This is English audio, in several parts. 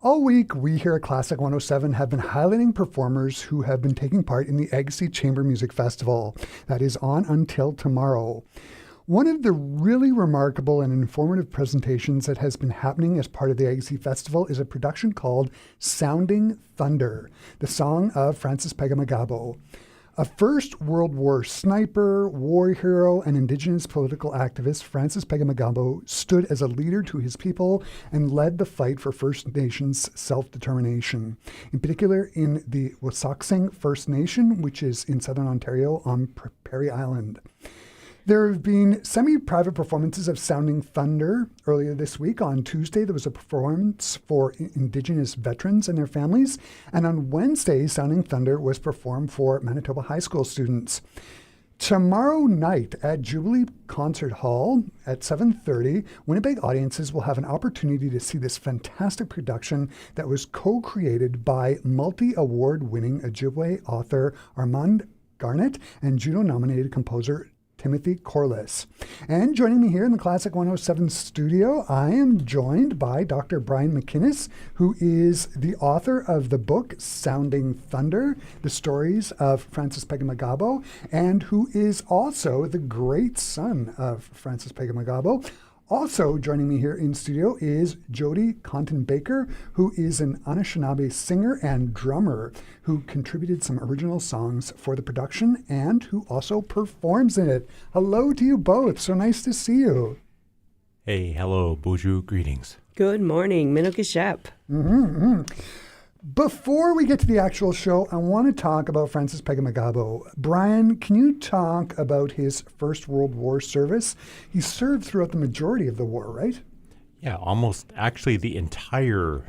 All week, we here at Classic 107 have been highlighting performers who have been taking part in the Agassiz Chamber Music Festival that is on until tomorrow. One of the really remarkable and informative presentations that has been happening as part of the Agassiz Festival is a production called Sounding Thunder, the song of Francis Pegahmagabow. A First World War sniper, war hero, and Indigenous political activist, Francis Pegahmagabow stood as a leader to his people and led the fight for First Nations self-determination, in particular in the Wasauksing First Nation, which is in southern Ontario on Perry Island. There have been semi-private performances of Sounding Thunder. Earlier this week, on Tuesday, there was a performance for Indigenous veterans and their families. And on Wednesday, Sounding Thunder was performed for Manitoba high school students. Tomorrow night at Jubilee Concert Hall at 7:30, Winnipeg audiences will have an opportunity to see this fantastic production that was co-created by multi-award-winning Ojibwe author Armand Garnett and Juno-nominated composer Timothy Corliss. And joining me here in the Classic 107 studio, I am joined by Dr. Brian McInnes, who is the author of the book Sounding Thunder, the stories of Francis Pegahmagabow, and who is also the great son of Francis Pegahmagabow. Also joining me here in studio is Jodi Contin Baker, who is an Anishinaabe singer and drummer who contributed some original songs for the production and who also performs in it. Hello to you both. So nice to see you. Hey, hello, Boozhoo, greetings. Good morning, Minukishep. Before we get to the actual show, I want to talk about Francis Pegahmagabow. Brian, can you talk about his First World War service? He served throughout the majority of the war, right? Yeah, almost actually the entire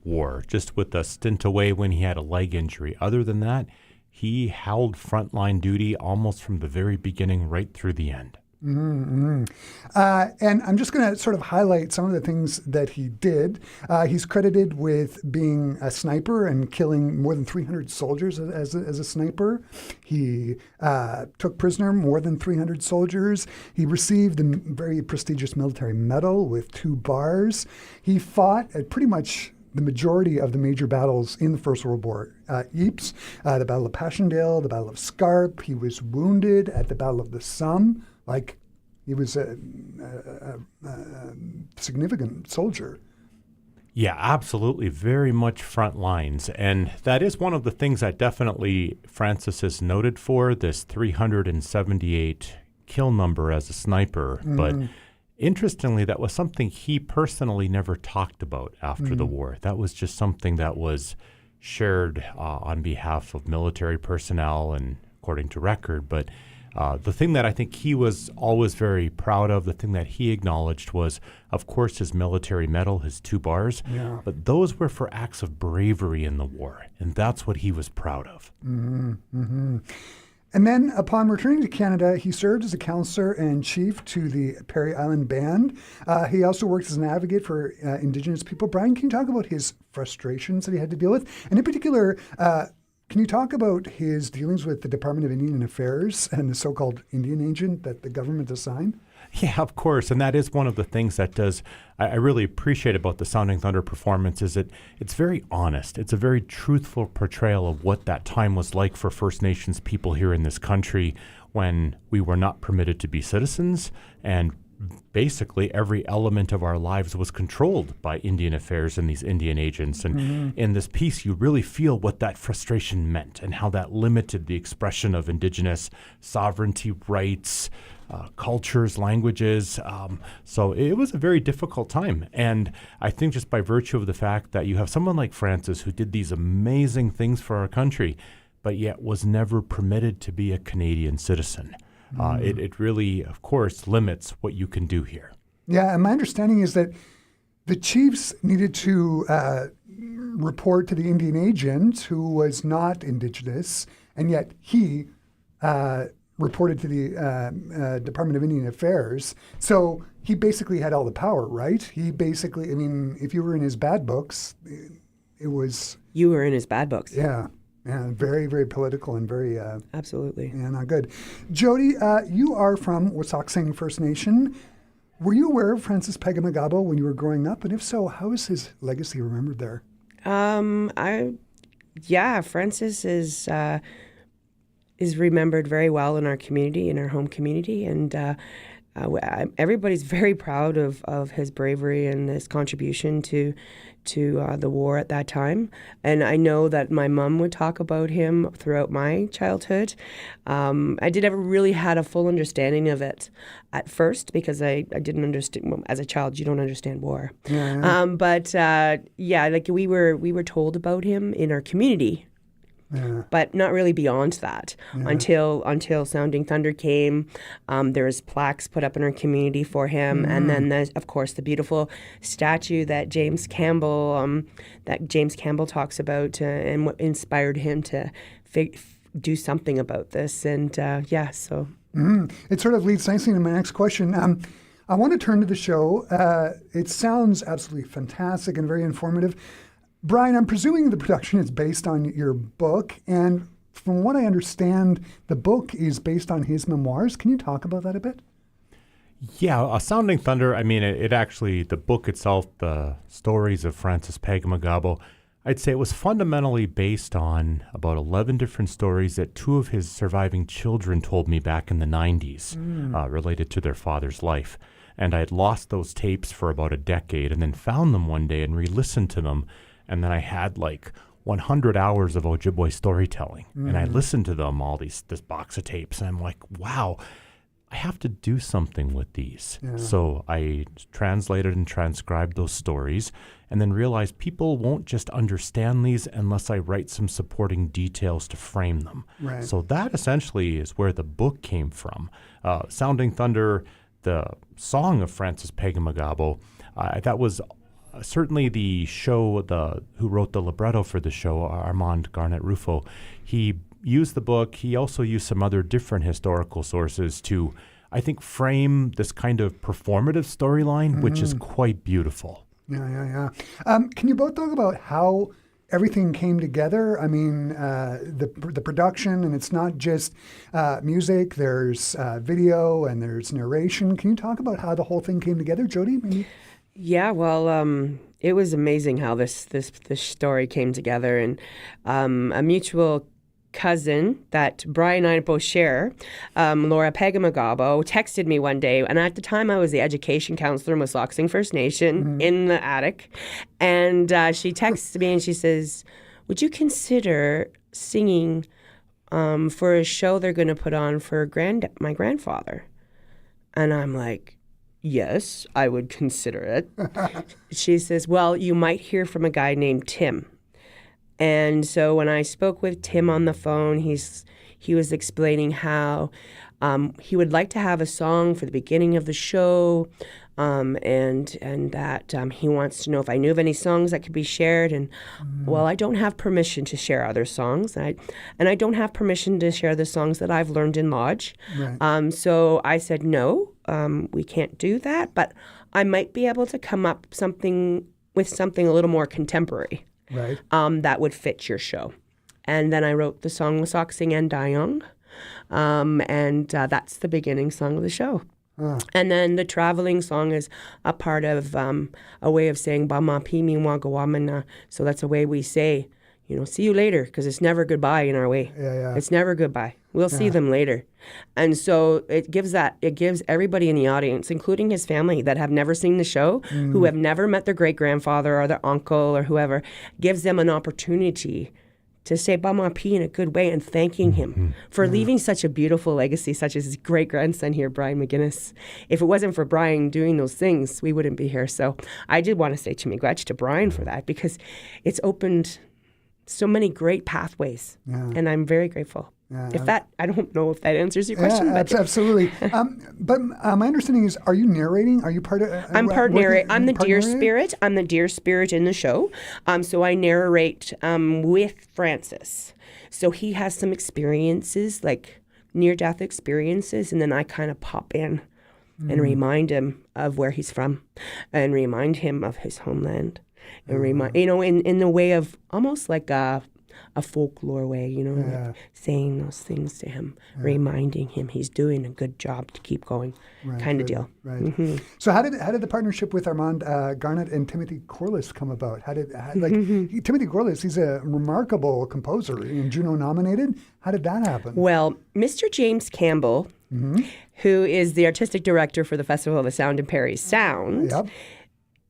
war, just with a stint away when he had a leg injury. Other than that, he held frontline duty almost from the very beginning right through the end. And I'm just going to sort of highlight some of the things that he did. He's credited with being a sniper and killing more than 300 soldiers as a sniper. He took prisoner more than 300 soldiers. He received a very prestigious military medal with 2 bars. He fought at pretty much the majority of the major battles in the First World War. Ypres, the Battle of Passchendaele, the Battle of Scarpe. He was wounded at the Battle of the Somme. Like, he was a significant soldier. Yeah, absolutely. Very much front lines. And that is one of the things that definitely Francis is noted for, this 378 kill number as a sniper. But interestingly, that was something he personally never talked about after the war. That was just something that was shared on behalf of military personnel and according to record. But the thing that I think he was always very proud of, the thing that he acknowledged was, of course, his military medal, his 2 bars, but those were for acts of bravery in the war, and that's what he was proud of. And then upon returning to Canada, he served as a counselor and chief to the Perry Island Band. He also worked as an advocate for Indigenous people. Brian, can you talk about his frustrations that he had to deal with? And in particular, can you talk about his dealings with the Department of Indian Affairs and the so-called Indian agent that the government assigned? Yeah, of course. And that is one of the things that I really appreciate about the Sounding Thunder performance is that it's very honest. It's a very truthful portrayal of what that time was like for First Nations people here in this country when we were not permitted to be citizens, and basically every element of our lives was controlled by Indian Affairs and these Indian agents. And in this piece, you really feel what that frustration meant and how that limited the expression of Indigenous sovereignty rights, cultures, languages. So it was a very difficult time. And I think just by virtue of the fact that you have someone like Francis who did these amazing things for our country, but yet was never permitted to be a Canadian citizen. It really, of course, limits what you can do here. Yeah, and my understanding is that the chiefs needed to report to the Indian agent who was not Indigenous, and yet he reported to the Department of Indian Affairs. So he basically had all the power, right? He basically, I mean, if you were in his bad books, it was... You were in his bad books. Yeah. Yeah, very, very political and very... Absolutely. Yeah, not good. Jodi, you are from Wasauksing First Nation. Were you aware of Francis Pegahmagabow when you were growing up? And if so, how is his legacy remembered there? Francis is remembered very well in our community, in our home community, and everybody's very proud of his bravery and his contribution to the war at that time. And I know that my mom would talk about him throughout my childhood. I did never really had a full understanding of it at first because I didn't understand. Well, as a child, you don't understand war. Yeah. Like we were told about him in our community. Yeah. But not really beyond that until Sounding Thunder came. There was plaques put up in our community for him, and then there's, of course, the beautiful statue that James Campbell talks about and what inspired him to do something about this. And so. It sort of leads nicely into my next question. I want to turn to the show. It sounds absolutely fantastic and very informative. Brian, I'm presuming the production is based on your book, and from what I understand, the book is based on his memoirs. Can you talk about that a bit? Yeah, Sounding Thunder, I mean, it actually, the book itself, the stories of Francis Pegahmagabow, I'd say it was fundamentally based on about 11 different stories that 2 of his surviving children told me back in the 90s related to their father's life. And I had lost those tapes for about a decade and then found them one day and re-listened to them. And then I had like 100 hours of Ojibwe storytelling. And I listened to them, this box of tapes. And I'm like, wow, I have to do something with these. Yeah. So I translated and transcribed those stories and then realized people won't just understand these unless I write some supporting details to frame them. Right. So that essentially is where the book came from. Sounding Thunder, the song of Francis Pegahmagabow, that was certainly the show, who wrote the libretto for the show, Armand Garnet Rufo, he used the book. He also used some other different historical sources to, I think, frame this kind of performative storyline, which is quite beautiful. Yeah. Can you both talk about how everything came together? I mean, the production, and it's not just music. There's video and there's narration. Can you talk about how the whole thing came together, Jodi? Maybe? Yeah, well, it was amazing how this story came together, and a mutual cousin that Brian and I both share, Laura Pegahmagabow, texted me one day, and at the time I was the education counselor in Wisloxing First Nation in the attic, and she texts me and she says, "Would you consider singing for a show they're going to put on for my grandfather?" And I'm like, "Yes, I would consider it." She says, "Well, you might hear from a guy named Tim." And so when I spoke with Tim on the phone, he was explaining how he would like to have a song for the beginning of the show, and that he wants to know if I knew of any songs that could be shared. And well, I don't have permission to share other songs, and I don't have permission to share the songs that I've learned in Lodge. Right. So I said no, we can't do that, but I might be able to come up with something a little more contemporary. Right. That would fit your show. And then I wrote the song Wisloxing and Dayong, and that's the beginning song of the show. And then the traveling song is a part of a way of saying Bama Pimi Wagawamana. So that's a way we say, see you later, because it's never goodbye in our way. Yeah. It's never goodbye. We'll see them later. And so it gives everybody in the audience, including his family that have never seen the show, who have never met their great-grandfather or their uncle or whoever, gives them an opportunity to say Bama P in a good way and thanking him for leaving such a beautiful legacy, such as his great-grandson here, Brian McInnes. If it wasn't for Brian doing those things, we wouldn't be here. So I did want to say Chimigwech to Brian for that, because it's opened so many great pathways, and I'm very grateful. Yeah. I don't know if that answers your question. Yeah, but absolutely. But my understanding is, are you narrating? Are you part of? I'm part narrator. I'm the deer spirit. I'm the deer spirit in the show. So I narrate with Francis. So he has some experiences, like near-death experiences, and then I kind of pop in and remind him of where he's from, and remind him of his homeland, and remind in the way of almost like a folklore way, like saying those things to him, reminding him he's doing a good job to keep going, kind of deal. Right. Mm-hmm. So how did the partnership with Armand Garnett and Timothy Corliss come about? Timothy Corliss, he's a remarkable composer and Juno nominated. How did that happen? Well, Mr. James Campbell, who is the artistic director for the Festival of the Sound and Perry's Sound,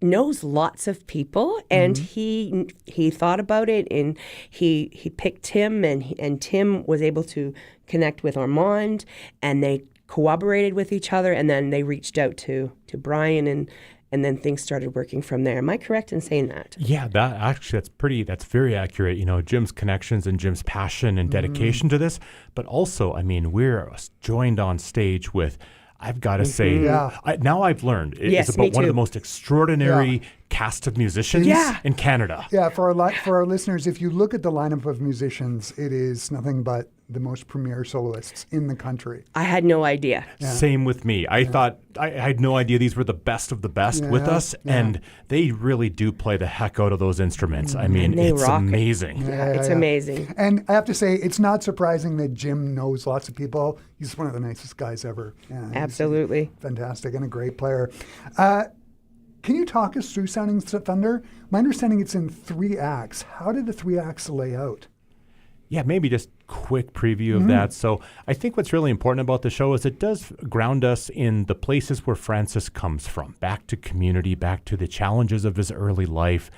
knows lots of people, and he thought about it, and he picked Tim, and Tim was able to connect with Armand, and they cooperated with each other, and then they reached out to Brian, and then things started working from there. Am I correct in saying that? Yeah, that's very accurate. Jim's connections and Jim's passion and dedication to this, but also, we're joined on stage with, I've got to say, now I've learned it's about one of the most extraordinary cast of musicians in Canada. Yeah, for our listeners, if you look at the lineup of musicians, it is nothing but the most premier soloists in the country. I had no idea. Yeah. Same with me. I thought I had no idea these were the best of the best with us, and they really do play the heck out of those instruments. It's amazing. It's amazing. And I have to say, it's not surprising that Jim knows lots of people. He's one of the nicest guys ever. Yeah, absolutely. Fantastic and a great player. Can you talk us through Sounding Thunder? My understanding it's in 3 acts. How did the 3 acts lay out? Yeah, maybe just quick preview of that. So I think what's really important about the show is it does ground us in the places where Francis comes from, back to community, back to the challenges of his early life,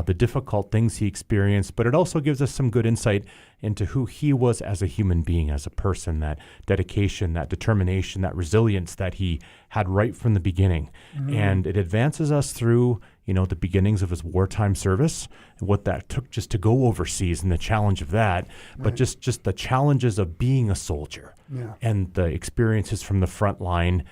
the difficult things he experienced, but it also gives us some good insight into who he was as a human being, as a person, that dedication, that determination, that resilience that he had right from the beginning. And it advances us through the beginnings of his wartime service, and what that took just to go overseas and the challenge of that, but just the challenges of being a soldier and the experiences from the front line.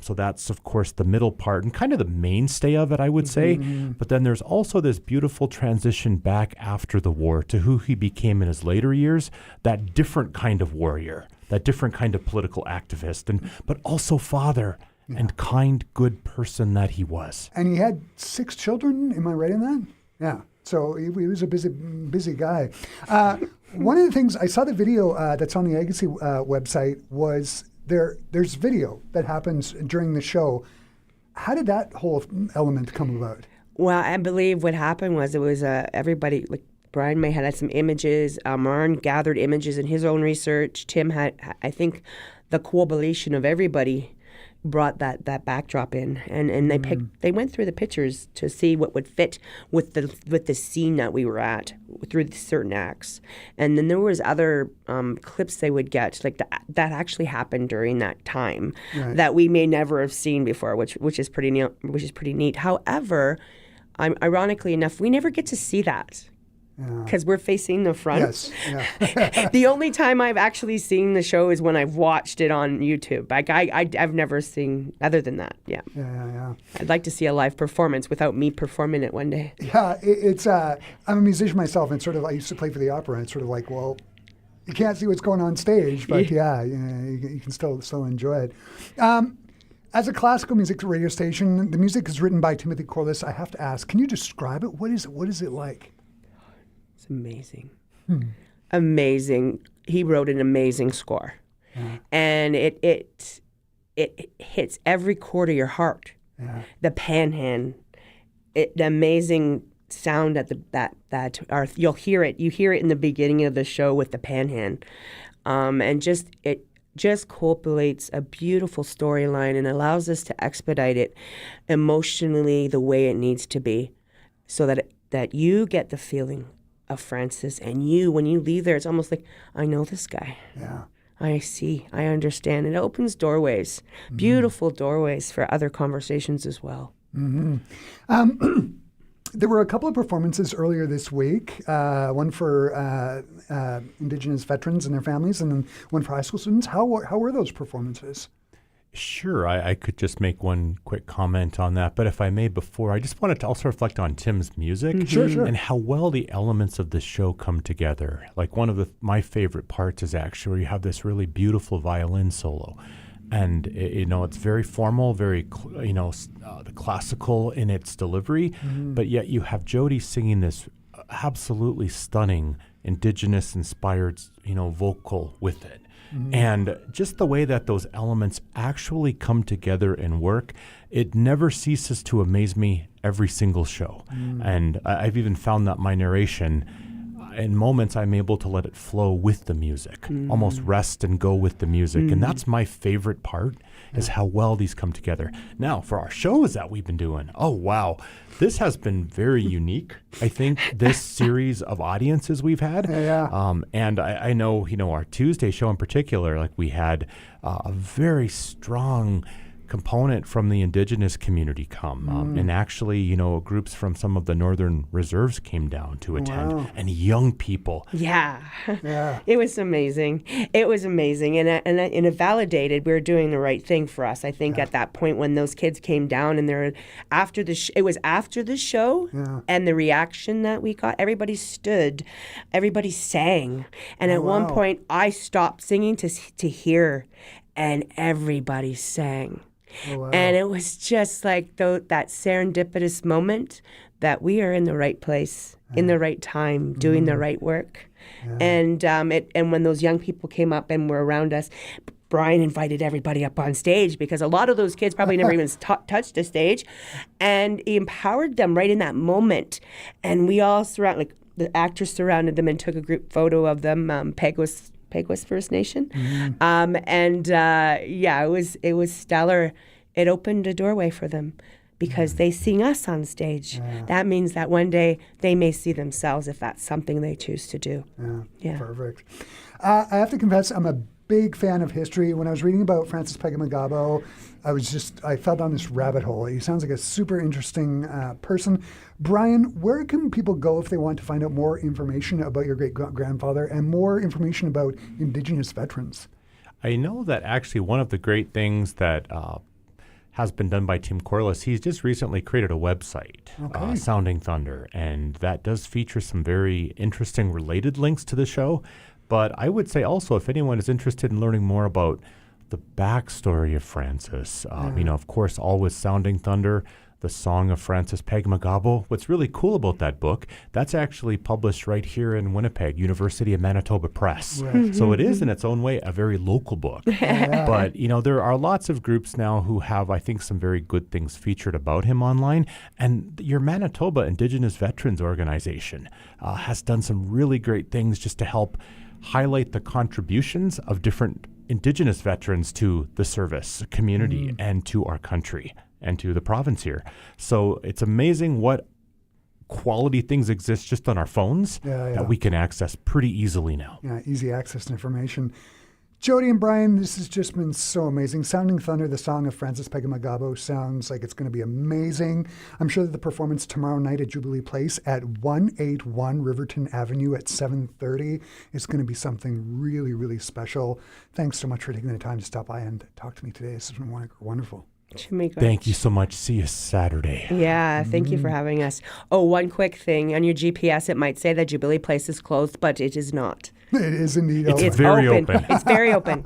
So that's, of course, the middle part and kind of the mainstay of it, I would say. But then there's also this beautiful transition back after the war to who he became in his later years, that different kind of warrior, that different kind of political activist, but also father. And kind, good person that he was. And he had 6 children. Am I right in that? Yeah. So he was a busy guy. One of the things I saw the video that's on the Agassi website was there's video that happens during the show. How did that whole element come about? Well, I believe what happened was it was everybody, like Brian May had some images. Marn gathered images in his own research. Tim had, I think, the coalition of everybody brought that backdrop in, and they went through the pictures to see what would fit with the scene that we were at through certain acts, and then there was other clips they would get like that actually happened during that time that we may never have seen before, which is pretty neat. However, ironically enough, we never get to see that. Because we're facing the front. Yes. Yeah. The only time I've actually seen the show is when I've watched it on YouTube. Like I've never seen other than that. Yeah. I'd like to see a live performance without me performing it one day. Yeah, it's. I'm a musician myself, and I used to play for the opera. And it's sort of like, well, you can't see what's going on stage, but you can still enjoy it. As a classical music radio station, the music is written by Timothy Corliss. I have to ask, can you describe it? What is it like? It's amazing. Amazing. He wrote an amazing score. And it hits every chord of your heart. The panhand, the amazing sound at you'll hear it. You hear it in the beginning of the show with the panhand. And it just collates a beautiful storyline and allows us to expedite it emotionally the way it needs to be, so that you get the feeling of Francis, and when you leave there, it's almost like, I know this guy. I see, I understand. It opens doorways, beautiful doorways for other conversations as well. There were a couple of performances earlier this week, one for Indigenous veterans and their families, and then one for high school students. How were those performances? Sure, I could just make one quick comment on that. But if I may before, I just wanted to also reflect on Tim's music. Sure. And how well the elements of the show come together. Like one of my favorite parts is actually where you have this really beautiful violin solo. And, it's very formal, very, the classical in its delivery. But yet you have Jodi singing this absolutely stunning Indigenous-inspired, vocal with it. And just the way that those elements actually come together and work, it never ceases to amaze me every single show. And I've even found that my narration, in moments, I'm able to let it flow with the music, almost rest and go with the music. And that's my favorite part, is how well these come together. Now, for our shows that we've been doing, oh, wow. This has been very unique, I think, this series of audiences we've had. And I know, our Tuesday show in particular, like we had a very strong component from the Indigenous community come. And actually, groups from some of the Northern Reserves came down to attend, and young people. Yeah. It was amazing. It was amazing. And it validated we were doing the right thing for us. I think at that point when those kids came down and it was after the show and the reaction that we got, everybody stood, everybody sang. And at one point I stopped singing to hear, and everybody sang. And it was just like that serendipitous moment that we are in the right place, in the right time, doing the right work. And when those young people came up and were around us, Brian invited everybody up on stage because a lot of those kids probably never even touched a stage. And he empowered them right in that moment. And we all the actors surrounded them and took a group photo of them. Pegahmagabow First Nation. It was stellar. It opened a doorway for them because they sing us on stage. That means that one day they may see themselves if that's something they choose to do. Perfect. I have to confess, I'm a big fan of history. When I was reading about Francis Pegahmagabow, I fell down this rabbit hole. He sounds like a super interesting person. Brian, where can people go if they want to find out more information about your great-grandfather and more information about Indigenous veterans? I know that actually one of the great things that has been done by Tim Corliss, he's just recently created a website, Sounding Thunder, and that does feature some very interesting related links to the show. But I would say also, if anyone is interested in learning more about the backstory of Francis, of course, always Sounding Thunder, the Song of Francis Pegahmagabow. What's really cool about that book, that's actually published right here in Winnipeg, University of Manitoba Press. So it is in its own way a very local book. But, there are lots of groups now who have, I think, some very good things featured about him online. And your Manitoba Indigenous Veterans Organization has done some really great things just to help highlight the contributions of different Indigenous veterans to the service community and to our country and to the province here. So it's amazing what quality things exist just on our phones that we can access pretty easily now. Easy access to information. Jodi and Brian, this has just been so amazing. Sounding Thunder, the Song of Francis Pegahmagabow, sounds like it's going to be amazing. I'm sure that the performance tomorrow night at Jubilee Place at 181 Riverton Avenue at 7:30 is going to be something really, really special. Thanks so much for taking the time to stop by and talk to me today. This has been wonderful. Thank you so much. See you Saturday. Yeah, thank you for having us. Oh, one quick thing. On your GPS, it might say that Jubilee Place is closed, but it is not. It is indeed open. It's very open. It's very open.